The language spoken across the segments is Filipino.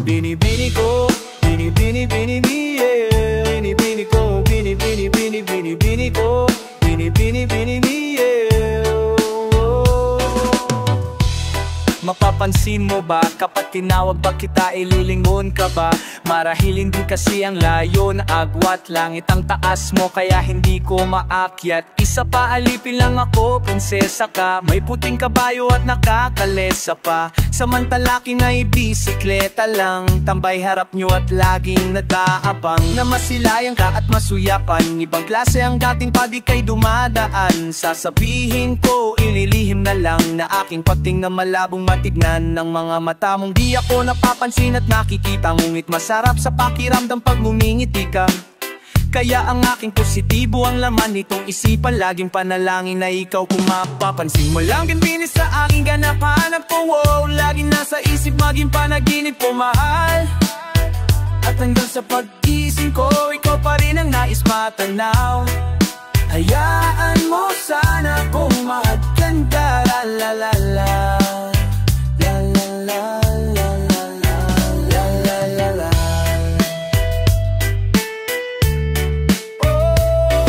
Binibini ko, binibini, binibini, yeah. Binibini ko, binibini, binibini, binibini ko, binibini, binibini, yeah. Mapapansin mo ba kapag tinawag ba kita, ililingon ka ba? Marahil hindi kasi ang layo na agwat, langit ang taas mo kaya hindi ko maakyat. Isa pa, alipin lang ako, prinsesa ka. May puting kabayo at nakakalesa pa. Samantalaki na ibisikleta lang, tambay harap nyo at laging nag-aabang na masilayan ka at masuyapan. Ibang klase ang dating pa di kay dumadaan. Sasabihin ko, ililihim na lang na aking pating na malabong matignan ng mga mata mong di ako napapansin at nakikita. Ngunit masarap sa pakiramdam pag ngumingiti ka. Kaya ang aking positibo ang laman nitong isipan. Laging panalangin na ikaw kung mapapansin mo lang. Ganbinis sa aking ganap-hanap ko, wow. Laging nasa isip, maging panaginip ko, mahal. At hanggang sa pag-gising ko, ikaw pa rin ang nais matanaw. Hayaan mo sana kung mahadkan ka, la la la la. La la la la la la la la la.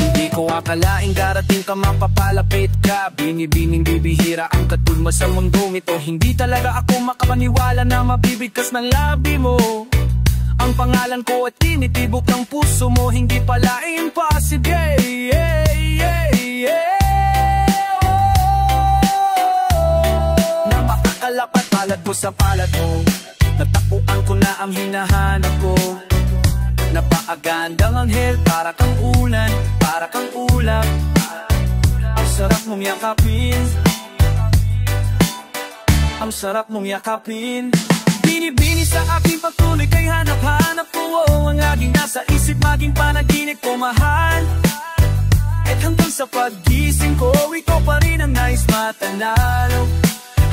Hindi ko akalaing darating ka, mapapalapit ka. Binibining bibihira ang katulma sa mundong ito. Hindi talaga ako makapaniwala na mabibigkas ng labi mo ang pangalan ko at tinitibok ng puso mo. Hindi pala impossible, yeah, yeah, yeah. Na makakalapat palad mo sa palad mo, natapuan ko na ang hinahanap ko. Napakagandang anghel, para kang ulan, para kang ulap. Ang sarap mong yakapin, ang sarap mong yakapin. Binibini sa aking pagtuloy kay hanap-hanap ko, oh. Ang aking nasa isip, maging panaginip ko, mahal. At hanggang sa pag-gising ko, ikaw pa rin ang nais matanalo.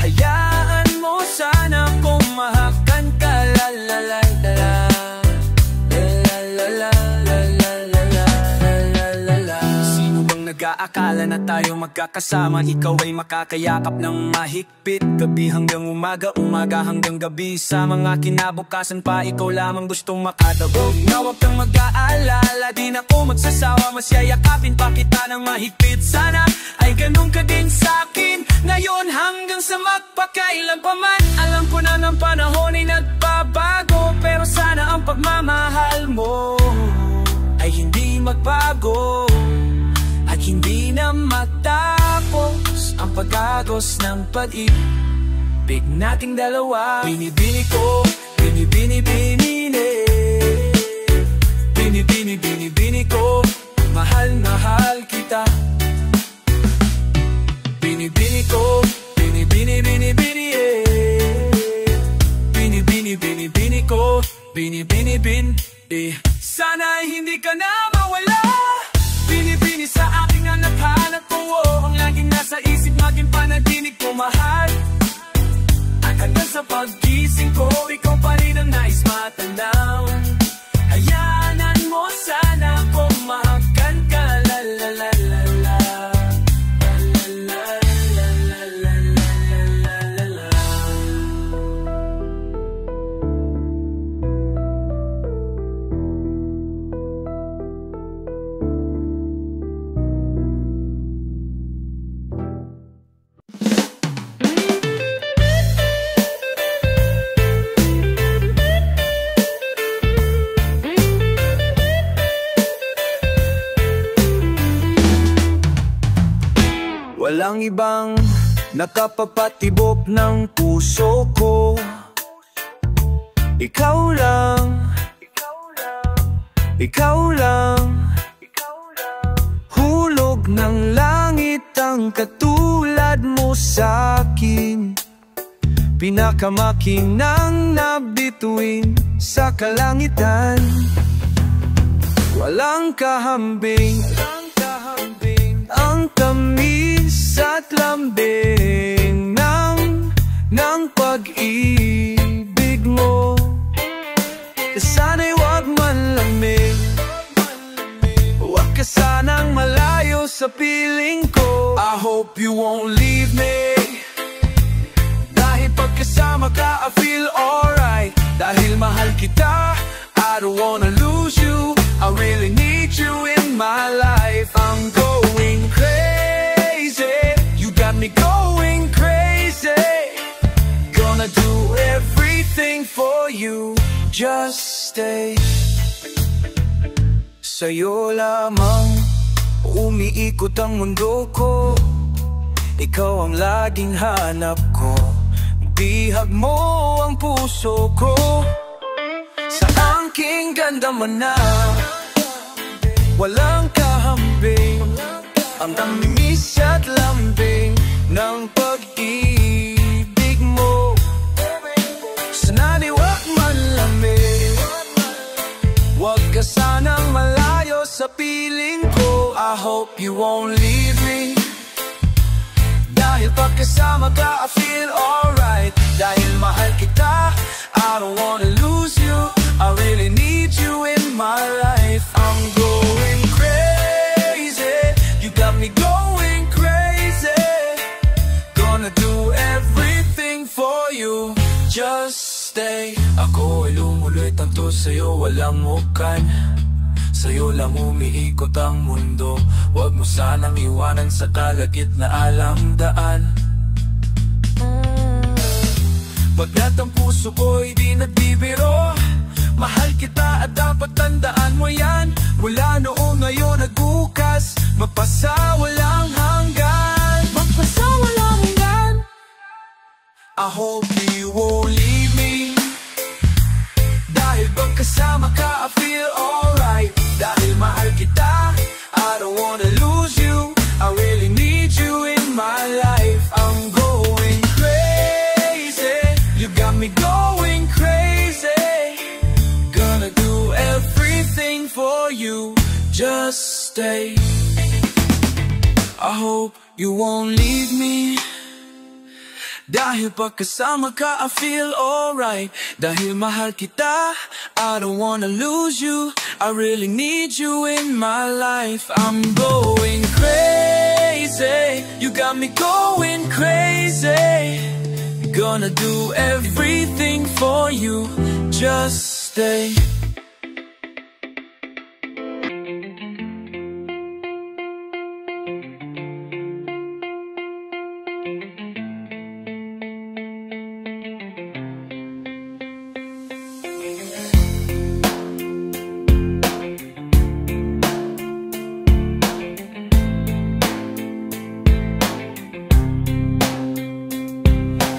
Hayaan mo sana kung mahakkan ka, la la la la la. Nag-aakala na tayo magkakasama, ikaw ay makakayakap ng mahigpit. Gabi hanggang umaga, umaga hanggang gabi. Sa mga kinabukasan pa, ikaw lamang gustong makadabog. Na huwag kang mag-aalala, di na ako magsasawa. Mas yayakapin pa kita ng mahigpit. Sana ay ganun ka din sa'kin ngayon hanggang sa magpakailan pa man. Alam ko na ng panahon ay nagbabago, pero sana ang pagmamahal mo ay hindi magbago. At hindi na matapos ang pag-agos ng pag-ibig nating dalawa. Binibini ko, binibini, binini. Binibini, binibini ko, mahal, mahal kita. Binibini ko, binibini, binibini, binibini, binibini ko, binibini, binibini. Sana hindi ka na mawala. Binibini sa aking hanap-hanap ko, oh. Ang laging nasa isip, maging panaginip ko, mahal. At hanggang sa pag-gising ko, ikaw pa rin ang nais matanaw. Hayaan mo sana kung mahakkan ka, la la la la la. La la la la la la la la. Walang ibang nakapapatibok ng puso ko. Ikaw lang, ikaw lang. Hulog ng langit ang katulad mo sa'kin. Pinakamakinang nabituin sa kalangitan. Walang kahambing ang tamis at lambing ng pag-ibig mo. Sana'y wag manlamig, wag ka sanang malayo sa piling ko. I hope you won't leave me, dahil pagkasama ka I feel alright. Dahil Dahil mahal kita, I don't wanna lose you. I really need you in my life. I'm going crazy, you got me going crazy. Gonna do everything for you, just stay. Sa'yo lamang umiikot ang mundo ko. Ikaw ang laging hanap ko. Bihag mo ang puso ko. Sa aking ganda man na walang kahambing. Ang tamis at lambing ng pag-ibig mo. Sana di wag man lamig, wag ka sanang malayo sa piling ko. I hope you won't leave me. Dahil pagkasama ka, I feel alright. Dahil mahal kita, I don't wanna lose you. I really need you in my life. I'm going crazy, you got me going crazy. Gonna do everything for you, just stay. Ako ay lumuloy tanto sa'yo, walang mukan. Sa'yo lang umiikot ang mundo. Huwag mo sanang iwanan sa kalagitnaan daan. Bagat ang puso ko'y di nagbibiro. Mahal kita at dapat tandaan mo yan. Wala noong ngayon at bukas, magpasa walang hanggan. Magpasa walang hanggan. I hope you won't leave me. Dahil pagkasama ka, I feel alright. Dahil mahal kita, I don't wanna lose you. I really need you in my life. I'm going crazy, you got me going crazy. Gonna do everything for you, just stay. I hope you won't leave me. Dahil pagkasama ka, I feel alright. Dahil mahal kita, I don't wanna lose you. I really need you in my life. I'm going crazy, you got me going crazy. Gonna do everything for you, just stay.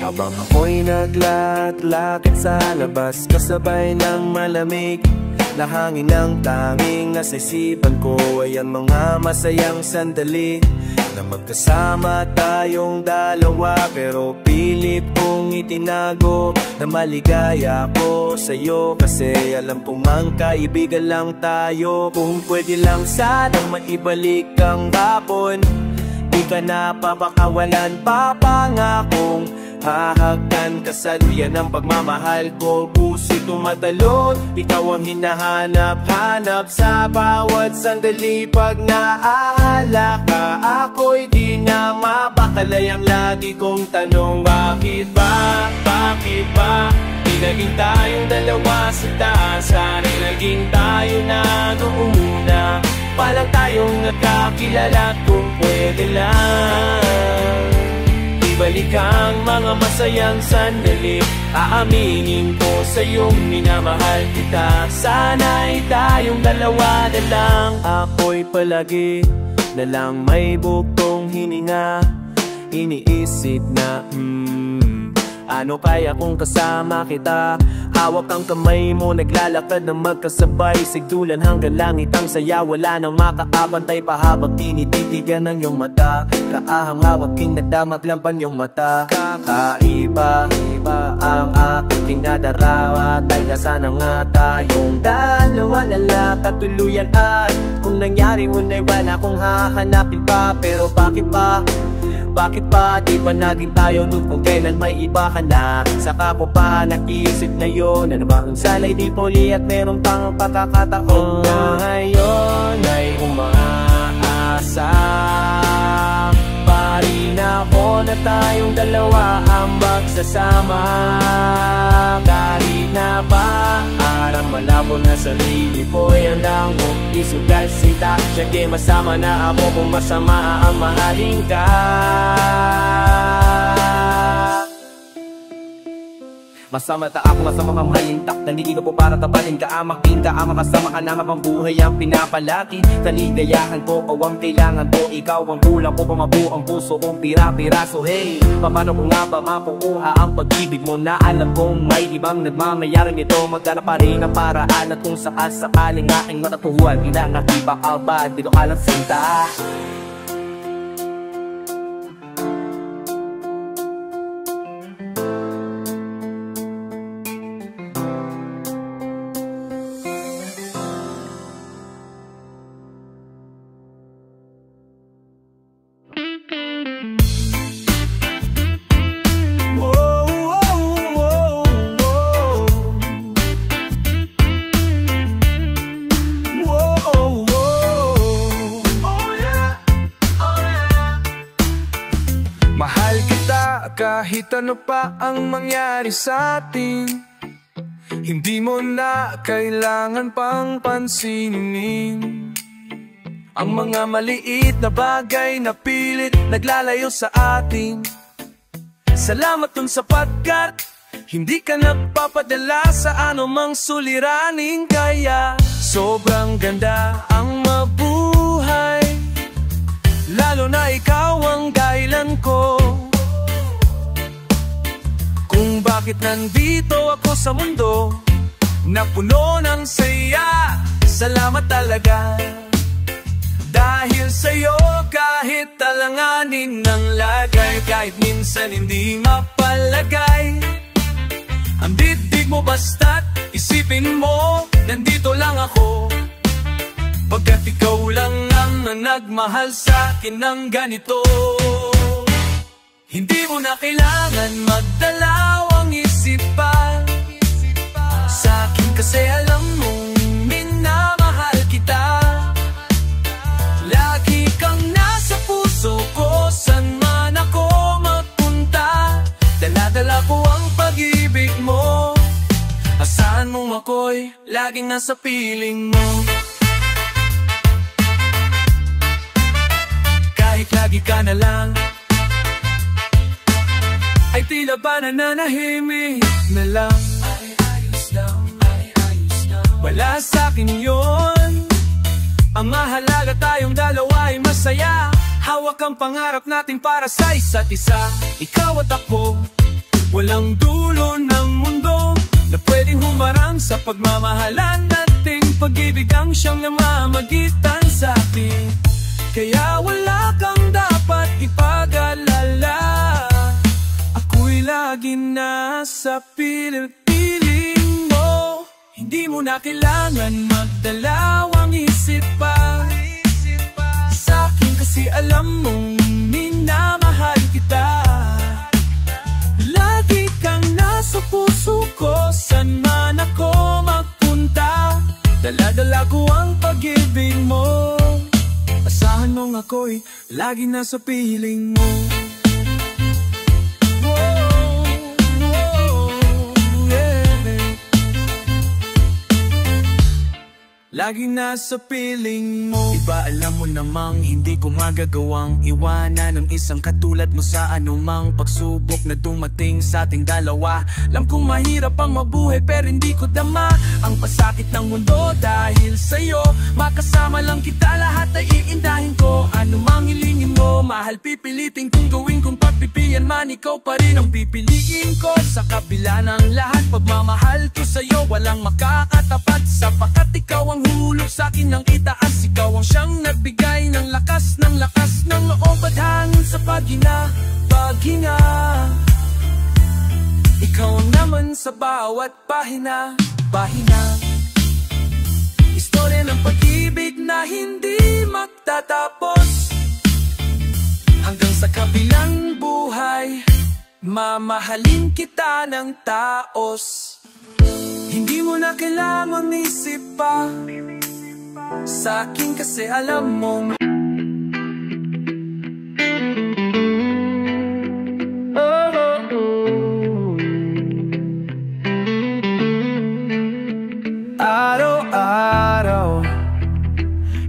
Habang ako'y naglalakad sa labas, kasabay ng malamig na hangin, ang tanging nasa isipan ko ay ang mga masayang sandali na magkasama tayong dalawa. Pero pilit kong itinago na maligaya ko sa'yo, kasi alam kong magkaibigan lang tayo. Kung pwede lang sanang maibalik ang hapon, di ka na papakawalan, papangakong hahagkan ka sa duyan ng pagmamahal ko. Puso'y tumatalon, ikaw ang hinahanap-hanap sa bawat sandali. Pag naalala ka, ako'y di na mapakalay. Ang lagi kong tanong, bakit ba? Bakit ba? Di naging tayong dalawa sa taas. Sana'y naging tayo na noong una palang tayong nagkakilala. Kung pwede lang ibalik ang mga masayang sandali, aaminin ko sa iyong minamahal kita. Sana'y tayong dalawa na lang. Ako'y palagi na lang may buktong hininga, iniisip na ano kaya kung kasama kita? Hawak ang kamay mo, naglalakad ng magkasabay, sigdulan hanggang langit ang saya. Wala nang makaabantay pa habang tinititigan ng iyong mata. Kaahang hawak king nagdamaglampan iyong mata. Kakaiba, iba ang aking pinadarawa. Dahil sana nga tayong dalawa na lang katuluyan. At kung nangyari mo na'y wala kong hahanapin pa. Pero bakit pa? Bakit pa di ba naging tayo nun kung kailan may iba ka na? Saka ko pa nag-iisip na yun, ano ba kung sana'y di puli at meron pang pagkakataon na ngayon ay umaasa pa rin ako na tayong dalawa ang magsasama. Kahit na ba malabo na sarili ko, yan lang mo isugal sinta. Siyempre masama na ako kung masama ang mahalin ka. Masama ta ako, masama mamalintak. Nandito po para tabalin ka, amakin ka, kasama ka na habang buhay ang pinapalaki. Kaligayahan ko o ang kailangan ko, ikaw ang kulang ko, pamabuo ang puso kong pira-piraso. Hey, paano ko nga ba mapukuha ang pag-ibig mo na alam kong may ibang nagmamayaran nito? Magdala pa rin ang paraan at kung sakasakaling aking matatuhan, pinangakipa ka ba, dito ka lang sinta. Mahal kita kahit ano pa ang mangyari sa atin. Hindi mo na kailangan pang pansinin ang mga maliit na bagay na pilit naglalayo sa atin. Salamat dun sapagkat hindi ka nagpapadala sa anumang suliraning, kaya sobrang ganda ang mabuhay, lalo na ikaw ang dahilan ko kung bakit nandito ako sa mundo na puno ng saya. Salamat talaga dahil sa'yo kahit talanganin ng lagay, kahit minsan hindi mapalagay ang dibdib mo, basta't isipin mo nandito lang ako, pagkat ikaw lang ang nagmahal sa'kin ng ganito. Hindi mo na kailangan magdalaw ang isip pa sa'kin, kasi alam mong minamahal kita. Lagi kang nasa puso ko, san man ako magpunta. Dala-dala ko ang pag-ibig mo, asahan mong ako'y laging nasa piling mo. Kahit lagi ka na lang ay tila ba nananahimik na lang. Ay ayos lang, ay ayos lang, wala sa'kin yun. Ang mahalaga tayong dalawa ay masaya, hawak ang pangarap natin para sa isa't isa. Ikaw at ako, walang dulo ng mundo na pwedeng humarang sa pagmamahalan nating pag-ibig ang siyang namamagitan sa atin. Kaya wala kang dapat ipag-alala, ako'y lagi nasa piling mo. Hindi mo na kailangan magdalaw ang isip pa sa'kin, kasi alam mong minamahal kita. Lagi kang nasa puso ko, san man ako magpunta. Dala-dala ko ang pag-ibig mo, asahan mong ako'y lagi nasa piling mo. Laging nasa piling mo. Iba alam mo namang hindi ko magagawang iwanan ang isang katulad mo sa anumang pagsubok na dumating sa ating dalawa. Alam kong mahirap ang mabuhay pero hindi ko dama ang pasakit ng mundo dahil sa'yo. Makasama lang kita, lahat ay iindahin ko. Anumang hilingin mo, mahal pipilitin kong gawin. Kung pagpipiyan man, ikaw pa rin ang pipiliin ko. Sa kabila ng lahat, pagmamahal ko sa'yo walang makakatapat, sapagkat ikaw ang hulog sa'kin ng itaas. Ikaw ang siyang nagbigay ng lakas ng loob at hangin sa paghinga. Ikaw naman sa bawat pahina. Istorya ng pag-ibig na hindi magtatapos. Hanggang sa kabilang buhay, mamahalin kita ng taos. Hindi mo na kailangang isip pa sa'kin, kasi alam mong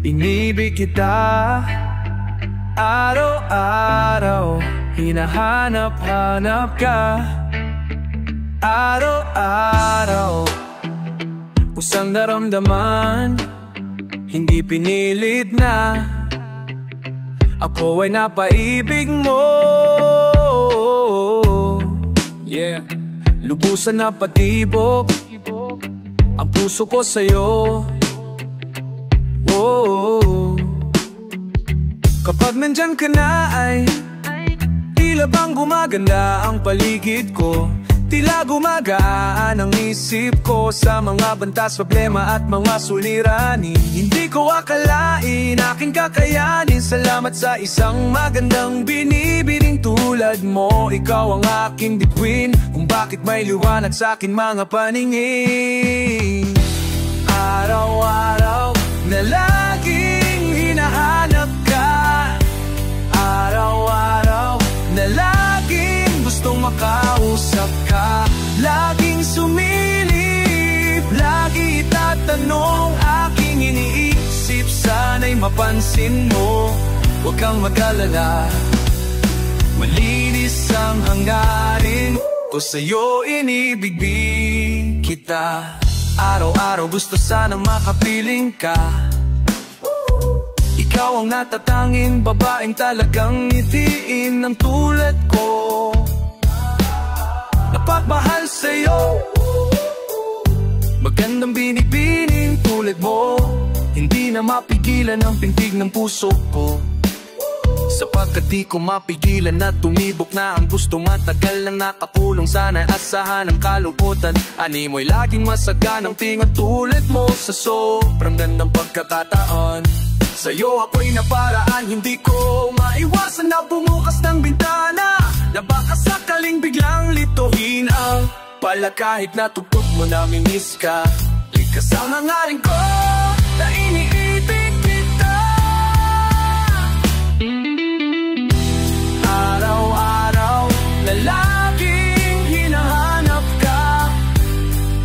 Inibig kita araw-araw, hinahanap-hanap ka araw-araw. Pusang naramdaman, hindi pinilit na. Ako ay napaibig mo, yeah. Lubusan na patibok ang puso ko sa'yo, oh. Kapag nandyan ka na ay tila bang gumaganda ang paligid ko. Tila gumagaan ang isip ko sa mga bantas, problema at mga suliranin. Hindi ko akalain aking kakayanin. Salamat sa isang magandang binibining tulad mo. Ikaw ang aking bituin, kung bakit may liwanag sa akin mga paningin. Araw-araw na laging hinahanap ka, araw-araw na laging gustong makausap ka. Laging sumilip, lagi itatanong aking iniisip. Sana'y mapansin mo, huwag kang mag-alala. Malinis ang hangarin ko sa'yo, inibig kita. Araw-araw gusto sanang makapiling ka. Ikaw ang natatanging babaeng talagang ngitiin ng tulad ko. Napagmahal sa'yo, magandang binibining tulad mo. Hindi na mapigilan ang pintig ng puso ko, sapagkat di ko mapigilan na tumibok na ang gusto. Matagal nang nakakulong, sana asahan ang kalungkutan. Animoy laging masaganang tinga tulad mo. Sa sobrang gandang pagkakataon, sa'yo ako'y naparaan. Hindi ko maiwasan na bumukas ng bintana, na baka sakaling biglang lituhin ang pala. Kahit natupot mo na minis ka, likas ang hangarin ko na iniibig kita. Araw-araw na laging hinahanap ka,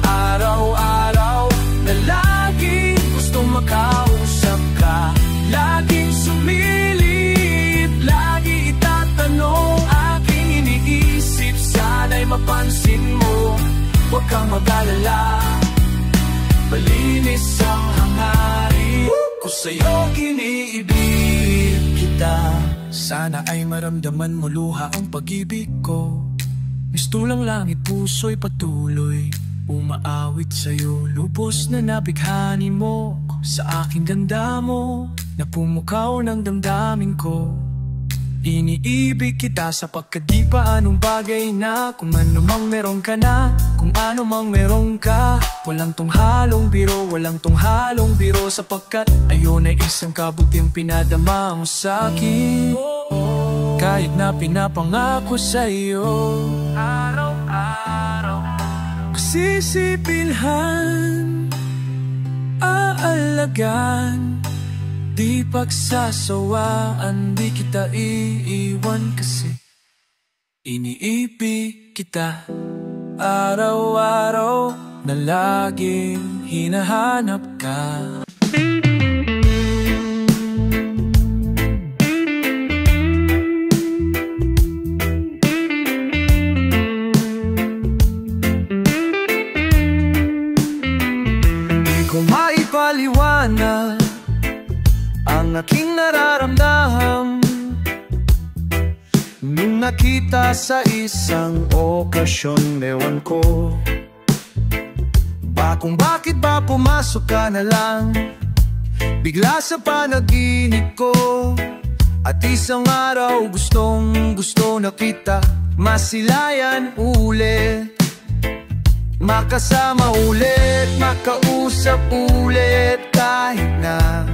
araw-araw na laging gustong makausap ka. Laging sumilip, lagi itatanong aking iniisip. Sana'y mapansin mo, huwag kang mag-alala. Malinis ang hangarin ko sa'yo, iniibig kita. Sana ay maramdaman mo luha ang pag-ibig ko. Mistulang langit, puso'y patuloy umaawit sa'yo. Lubos na nabighani mo sa aking ganda mo, na pumukaw ng damdamin ko. Iniibig kita sapagkat di pa anong bagay na. Kung ano mang meron ka na, kung ano mang meron ka. Walang tunghalong biro, walang tunghalong biro. Sapagkat ayon ay isang kabutiang pinadama mo sa'kin. Kahit na pinapangako sa'yo, araw-araw sisipilhan, aalagaan, di pagsasawaan. Di kita iiwan kasi iniibig kita. Araw-araw na laging hinahanap ka. Di ko maipaliwanag ang aking nararamdam nung nakita sa isang okasyon. Ewan ko ba kung bakit ba pumasok ka na lang bigla sa panaginip ko. At isang araw gustong gusto na kita masilayan ulit, makasama ulit, makausap ulit. Kahit na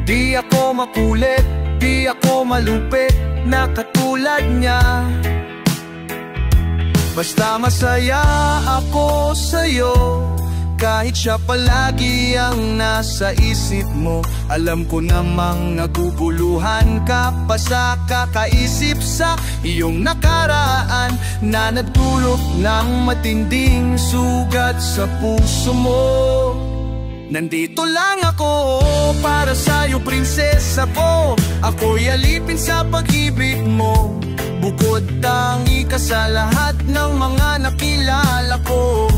di ako makulit, di ako malupit na katulad niya. Basta masaya ako sa'yo, kahit siya palagi ang nasa isip mo. Alam ko namang naguguluhan ka pa sa kakaisip sa iyong nakaraan, na nagdulot ng matinding sugat sa puso mo. Nandito lang ako para sa'yo, prinsesa ko. Ako'y alipin sa pag-ibig mo. Bukod tangi ka sa lahat ng mga nakilala ko.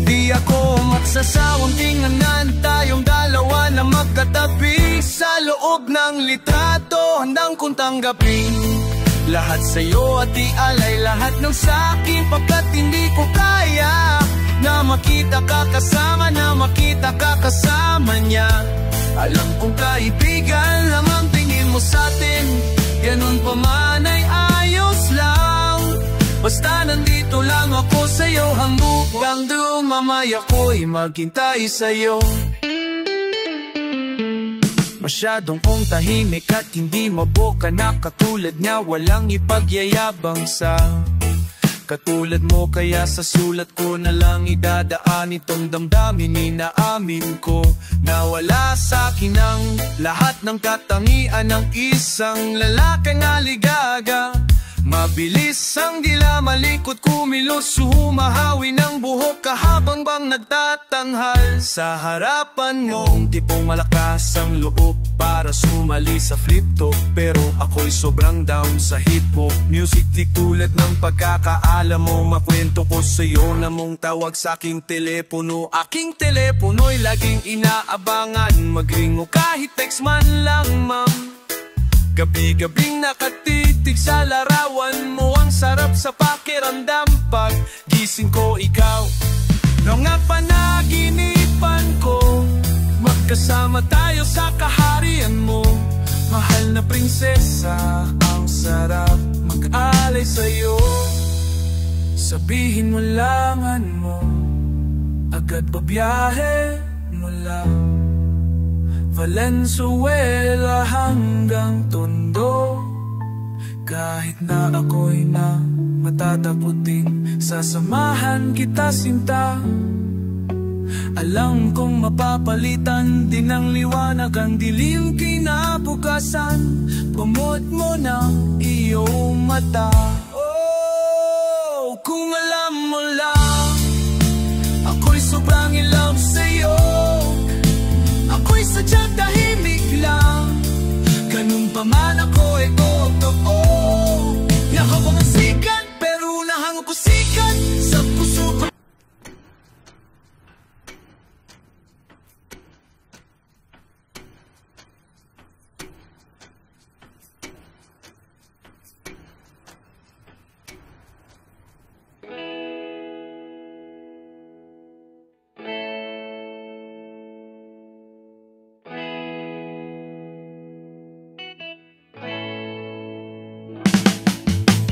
Di ako magsasawang tingnan tayong dalawa na magkatabi. Sa loob ng litrato, handang kong tanggapin lahat sa'yo at ialay lahat ng sa'kin, pagkat hindi ko kaya na makita ka kasama, na makita ka kasama niya. Alam kong kaibigan lamang tingin mo sa'tin, ganun pa man ay ayos lang. Basta nandito lang ako sa'yo hanggang dumamay ako'y maghintay sa'yo. Masyadong kong tahimik at hindi maboka na katulad niya, walang ipagyayabang sa katulad mo, kaya sa sulat ko na lang idadaan itong damdamin. Inaamin ko na wala sa'kin ang lahat ng katangian ng isang lalaking aligaga. Mabilis ang dila, malikot, kumilos, humahawi ng buhok kahabang bang nagtatanghal sa harapan mo. Tipong malakas ang loob para sumali sa flip top, pero ako'y sobrang down sa hip hop music. Di tulad ng pagkakaalam mo, makwento ko sa'yo na mong tawag sa aking telepono. Aking telepono'y laging inaabangan, mag-ring o kahit text man lang, ma'am. Gabi-gabing nakatitig sa larawan mo, ang sarap sa pakiramdam pag gising ko ikaw. Mga panaginipan ko, magkasama tayo sa kaharian mo. Mahal na prinsesa, ang sarap mag-alay sa'yo. Sabihin mo langan mo, agad babiyahe mula Valenzuela hanggang Tondo. Kahit na ako'y na matataputin, sasamahan kita sinta. Alam kong mapapalitan din ng liwanag ang dilim kinabukasan. Pamot mo ng iyong mata. Oh, kung alam mo lang, ako'y sobrang in love sa'yo. Ako'y sadyang tahimik lang, ganun pa man ako ay totoo. Yakap ang sikat, pero nahang ko sikat sa puso ko.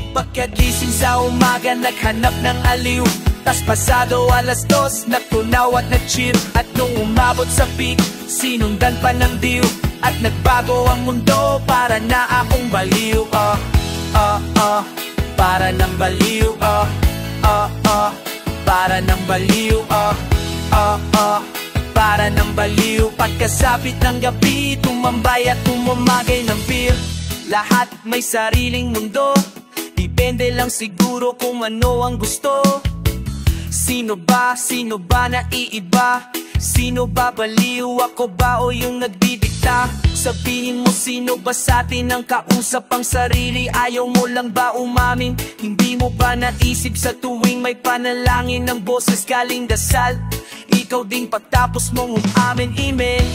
Pagkagising sa umaga, naghanap ng aliw. Tas pasado 2:00, natunaw at nag-chill. At nung umabot sa peak, sinundan pa ng diw. At nagbago ang mundo, para na akong baliw. Para ng baliw. Para ng baliw. Para ng baliw. Pagkasapit ng gabi, tumambay at tumumagay ng beer. Lahat may sariling mundo, depende lang siguro kung ano ang gusto. Sino ba naiiba? Sino ba baliw? Ako ba o yung nagdidikta? Sabihin mo, sino ba sa atin ang kausap ang sarili? Ayaw mo lang ba umamin? Hindi mo ba naisip sa tuwing may panalangin ng boses galing dasal? Ikaw ding pagtapos mong umamin, email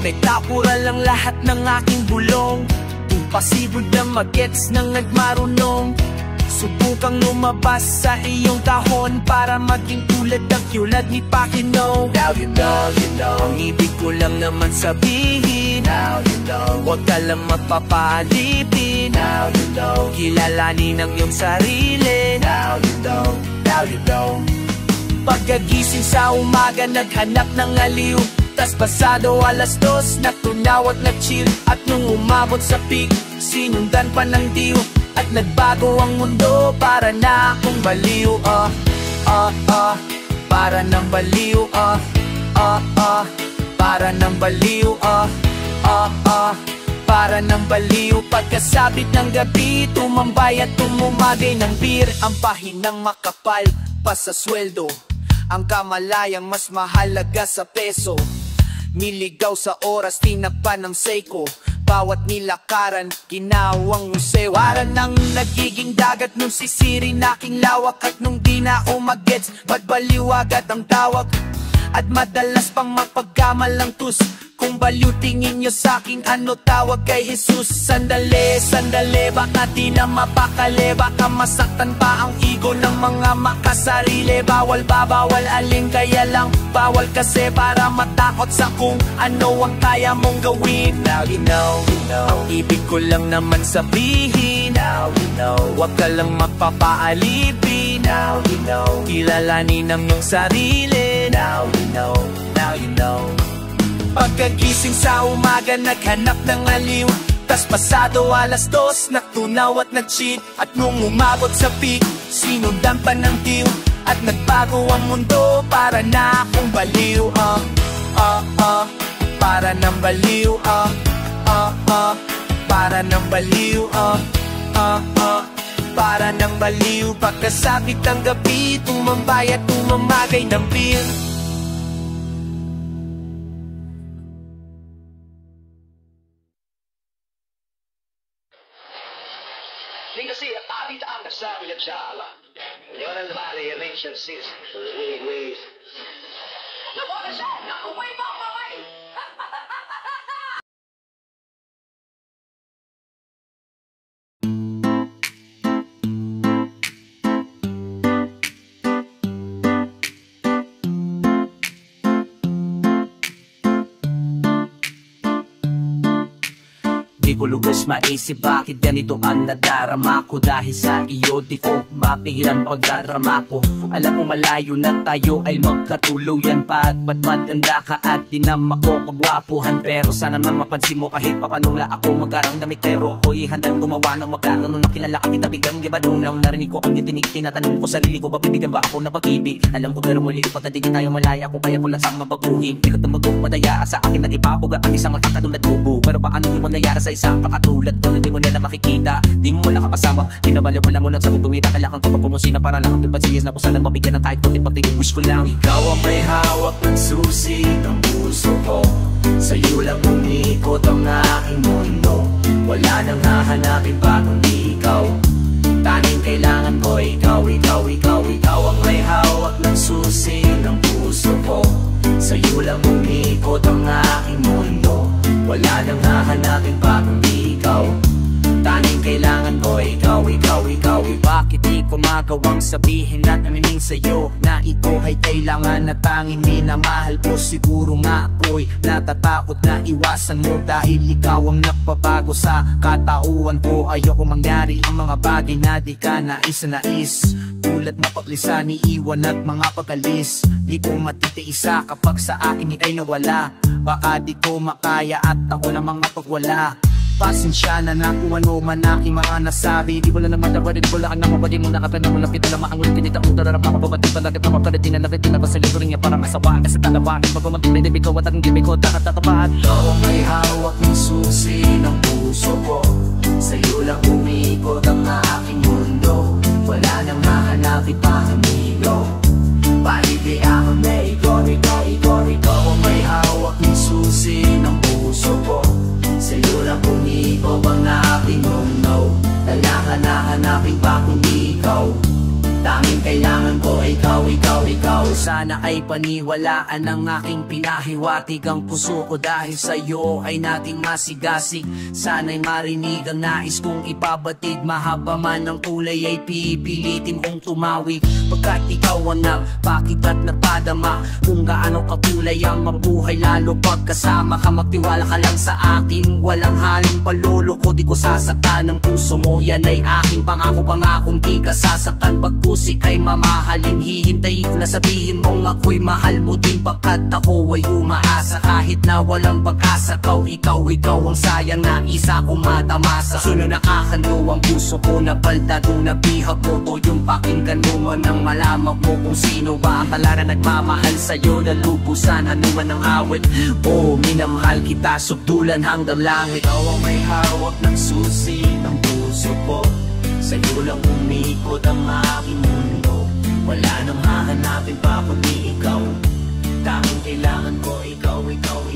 nagtapural lang lahat ng aking bulong. Imposible na magets ng nagmarunong. Subukang lumabas sa iyong kahon para maging tulad ng kyulad ni Pacquiao. Now you know, ang ibig ko lang naman sabihin. Now you know, huwag ka lang magpapalipin. Now you know, kilalanin ang iyong sarili. Now you know. Pagkagising sa umaga, naghanap ng aliw. Tas pasado 2:00, natunaw at nag-chill. At nung umabot sa peak, sinundan pa ng diw. At nagbago ang mundo, para na akong baliw. Para ng baliw. Para ng baliw. Para ng baliw. Pagkasabit ng gabi, tumambay at tumumagay ng beer. Ang pahinang makapal pa sa sweldo, ang kamalayang mas mahalaga sa peso. Niligaw sa oras, tinakpan ng Seiko. Bawat nilakaran, ginawang museo. Para nang nagiging dagat nung sisirin aking lawak. At nung di na umagets, pagbaliwagat ang tawag. At madalas pang mapagkamalang tus. Kung baliw tingin nyo sa'king ano tawag kay Jesus. Sandali, sandali, baka di na mapakali. Baka masaktan pa ang ego ng mga makasarili. Bawal ba, bawal alin, kaya lang bawal kasi para matakot sa kung ano ang kaya mong gawin. Now you know, ang ibig ko lang naman sabihin. Now you know, wag ka lang magpapaalipin. Now you know, kilalanin ang iyong sarili. Now you know, now you know. Pagkagising sa umaga, naghanap ng aliw. Tas pasado 2:00, nagtunaw at nag-cheat. At nung umabot sa peak, sinundan pa ng diw. At nagbago ang mundo, para na akong baliw. Para ng baliw. Para ng baliw. Para ng baliw. Pagkasabit ng gabi, tumambay at tumamagay ng bill. Kasi arit ang kasabi at sala. Yun ang bali, reaction sis. Wait. Nabuha siya! Nakumpay pa ako, okay? Di ko lugas maisip bakit ganito ang nadarama ko. Dahil sa iyo di ko mapigilan pagdarama ko. Alam mo malayo na tayo ay magkatuluyan pa. At ba't maganda ka at di na makokagwapuhan. Pero sana naman mapansin mo kahit papanula ako magkarang damit. Pero ako'y handang gumawa ng magkano. Nung nakilala ka kita biglang gibadunaw. Narinig ko ang itinig, tinatanong ko sarili ko. Ba bibigyan ba ako na pag-ibig? Alam ko pero muli patadigin tayo malaya ko. Kaya ko lang sa mabaguhin. Di ko tumagong madaya sa akin at ipapuga ang isang magkakatulad bubo. Pero paano di mo nayara sa isang pakatulad ko? Hindi mo nila makikita, di mo wala kapasama. Tinabaliw mo lang mo lang sa bumita. Kailangan ko papumusina para lang ang tipadsiyas na kusalang mabigyan ng kahit kunting pagtingin. Wish ko lang ikaw ang may hawak ng susi ng puso ko. Sa'yo lang umikot ang aking mundo. Wala nang hahanapin pa kundi ikaw. Tanging kailangan ko ikaw, ikaw, ikaw, ikaw ang may hawak ng susi ng puso ko. Sa'yo lang umikot ang aking mundo. Wala nang hahanapin pa kundi ikaw. Tanging kailangan ko ikaw, ikaw, ikaw. Bakit di ko magawang sabihin at aminin sa'yo na ito ay kailangan na tanging minamahal ko. Siguro nga ako'y natatakot na iwasan mo dahil ikaw ang nagpabago sa katauhan ko. Ayoko mangyari ang mga bagay na di ka nais. Tulad na paglisan, iiwan at mga pagalis. Di ko matitiisa kapag sa akin ika'y nawala. Baka di ko makaya at ako namang mapagwala. Pasensya na kung ano man aking mga nasabi. Di ko lang naman dapat, di ko lang ang namabadi mo nakapin mo lapit na maangulit. Pinita mo dararap ako babatid palagit na mapalitin na nakit na basilito rin niya parang asawaan. Kasi talawakin pagpamagpilay di ko at ang gibig ko takatatapahan. Ikaw ang may hawak ng susi ng puso ko. Sa'yo lang umikot ang aking mundo. Wala nang hahanapin pa amigo. Paliti ako na ikaw, ikaw, ikaw, ikaw ang may hawak ng susi ng puso ko. Sa'yo lang umikot ang aking mundo. Kailangan na hanapin pa kundi ikaw. Tanging kailangan ko ikaw, ikaw, ikaw. Sana ay paniwalaan ang aking pinahiwatig ang puso ko. Dahil sa'yo ay nating masigasig. Sana'y marinig ang nais kong ipabatid. Mahaba man ang kulay ay pipilitin kong tumawig. Pagkat ikaw ang nagpakit at napadama kung gaano kakulay ang mabuhay. Lalo pagkasama ka, magtiwala ka lang sa akin. Walang haling paluloko, di ko sasaktan ang puso mo. Yan ay aking pangako, pangakong di ka sasaktan. Pagpusik ay mamahalin, hihintayin ko na sabihin mong ako'y mahal mo din. Pagkat ako ay umaasa kahit na walang pag-asa. Ikaw ang sayang na isa kong matamasa. Sunod nakakando ang puso ko, napaldado na bihag mo. O yung pakinggan mo man ang malaman mo kung sino ba akala na nagmamahal sa'yo na lubusan. Ano man ang awit, oh minamahal kita subdulan hanggang langit. Ikaw ang may hawak ng susi ng puso ko. Sa'yo lang umikot ang aking mundo. Wala nang hahanapin pa kundi ikaw